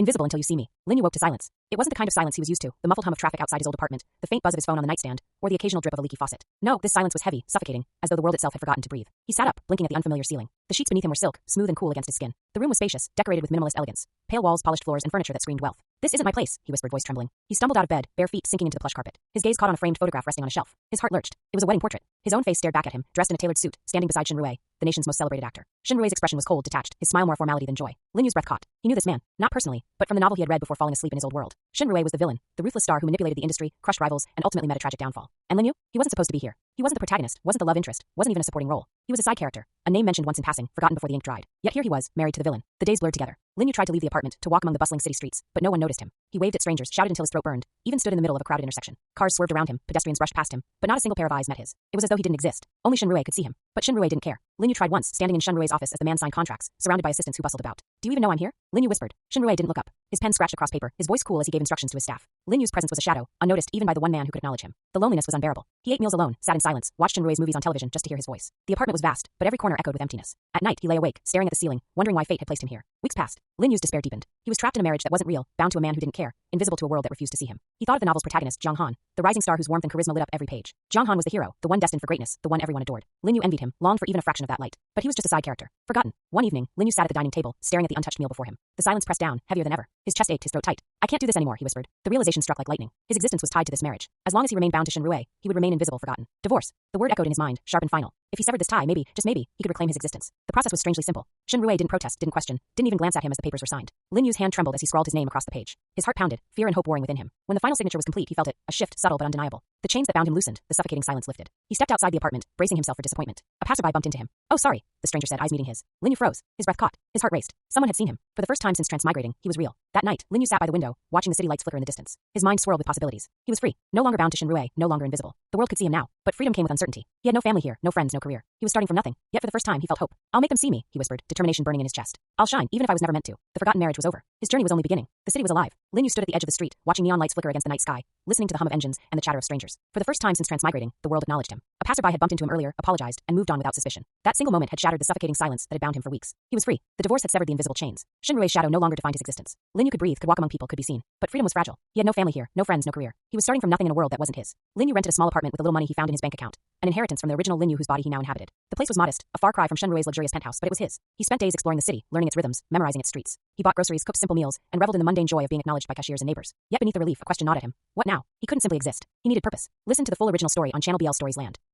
Invisible until you see me. Lin Yu woke to silence. It wasn't the kind of silence he was used to, the muffled hum of traffic outside his old apartment, the faint buzz of his phone on the nightstand, or the occasional drip of a leaky faucet. No, this silence was heavy, suffocating, as though the world itself had forgotten to breathe. He sat up, blinking at the unfamiliar ceiling. The sheets beneath him were silk, smooth and cool against his skin. The room was spacious, decorated with minimalist elegance. Pale walls, polished floors, and furniture that screamed wealth. This isn't my place, he whispered, voice trembling. He stumbled out of bed, bare feet sinking into the plush carpet. His gaze caught on a framed photograph resting on a shelf. His heart lurched. It was a wedding portrait. His own face stared back at him, dressed in a tailored suit, standing beside Shin Rui, the nation's most celebrated actor. Shin Rui's expression was cold, detached, his smile more formality than joy. Lin Yu's breath caught. He knew this man, not personally, but from the novel he had read before falling asleep in his old world. Shin Rui was the villain, the ruthless star who manipulated the industry, crushed rivals, and ultimately met a tragic downfall. And Lin Yu? He wasn't supposed to be here. He wasn't the protagonist, wasn't the love interest, wasn't even a supporting role. He was a side character, a name mentioned once in passing, forgotten before the ink dried. Yet here he was, married to the villain. The days blurred together. Lin Yu tried to leave the apartment, to walk among the bustling city streets, but no one noticed him. He waved at strangers, shouted until his throat burned, even stood in the middle of a crowded intersection. Cars swerved around him, pedestrians rushed past him, but not a single pair of eyes met his. It was as though he didn't exist. Only Shin Rui could see him. But Shin Rui didn't care. Lin Yu tried once, standing in Shin Rui's office as the man signed contracts, surrounded by assistants who bustled about. Do you even know I'm here? Lin Yu whispered. Shin Rui didn't look up. His pen scratched across paper, his voice cool as he gave instructions to his staff. Lin Yu's presence was a shadow, unnoticed even by the one man who could acknowledge him. The loneliness was unbearable. He ate meals alone, sat in silence, watched Shin Rui's movies on television just to hear his voice. The apartment was vast, but every corner echoed with emptiness. At night, he lay awake, staring at the ceiling, wondering why fate had placed him here. Weeks passed. Lin Yu's despair deepened. He was trapped in a marriage that wasn't real, bound to a man who didn't care, invisible to a world that refused to see him. He thought of the novel's protagonist, Jiang Han, the rising star whose warmth and charisma lit up every page. Jiang Han was the hero, the one destined for greatness, the one everyone adored. Lin Yu envied him, longed for even a fraction of that light. But he was just a side character, forgotten. One evening, Lin Yu sat at the dining table, staring at the untouched meal before him. The silence pressed down, heavier than ever. His chest ached, his throat tight. I can't do this anymore, he whispered. The realization struck like lightning. His existence was tied to this marriage. As long as he remained bound to Shin Rui, he would remain invisible, forgotten. Divorce. The word echoed in his mind, sharp and final. If he severed this tie, maybe, just maybe, he could reclaim his existence. The process was strangely simple. Shin Rui didn't protest, didn't question, didn't even glance at him as the papers were signed. Lin Yu's hand trembled as he scrawled his name across the page. His heart pounded, fear and hope warring within him. When the final signature was complete, he felt it, a shift, subtle but undeniable. The chains that bound him loosened, the suffocating silence lifted. He stepped outside the apartment, bracing himself for disappointment. A passerby bumped into him. Oh, sorry, the stranger said, eyes meeting his. Lin Yu froze. His breath caught. His heart raced. Someone had seen him. For the first time since transmigrating, he was real. That night, Lin Yu sat by the window, watching the city lights flicker in the distance. His mind swirled with possibilities. He was free, no longer bound to Shin Rui, no longer invisible. The world could see him now, but freedom came with uncertainty. He had no family here, no friends, no career. He was starting from nothing. Yet for the first time, he felt hope. I'll make them see me, he whispered, determination burning in his chest. I'll shine, even if I was never meant to. The forgotten marriage was over. His journey was only beginning. The city was alive. Lin Yu stood at the edge of the street, watching neon lights flicker against the night sky, listening to the hum of engines and the chatter of strangers. For the first time since transmigrating, the world acknowledged him. A passerby had bumped into him earlier, apologized, and moved on without suspicion. That single moment had shattered the suffocating silence that had bound him for weeks. He was free. The divorce had severed the invisible chains. Shin Rui's shadow no longer defined his existence. Lin Yu could breathe, could walk among people, could be seen. But freedom was fragile. He had no family here, no friends, no career. He was starting from nothing in a world that wasn't his. Lin Yu rented a small apartment with the little money he found in his bank account, an inheritance from the original Lin Yu whose body he now inhabited. The place was modest, a far cry from Shin Rui's luxurious penthouse, but it was his. He spent days exploring the city, learning its rhythms, memorizing its streets. He bought groceries, cooked simple meals, and reveled in the mundane joy of being acknowledged by cashiers and neighbors. Yet beneath the relief, a question gnawed at him. What now? He couldn't simply exist. He needed purpose. Listen to the full original story on channel blstories land.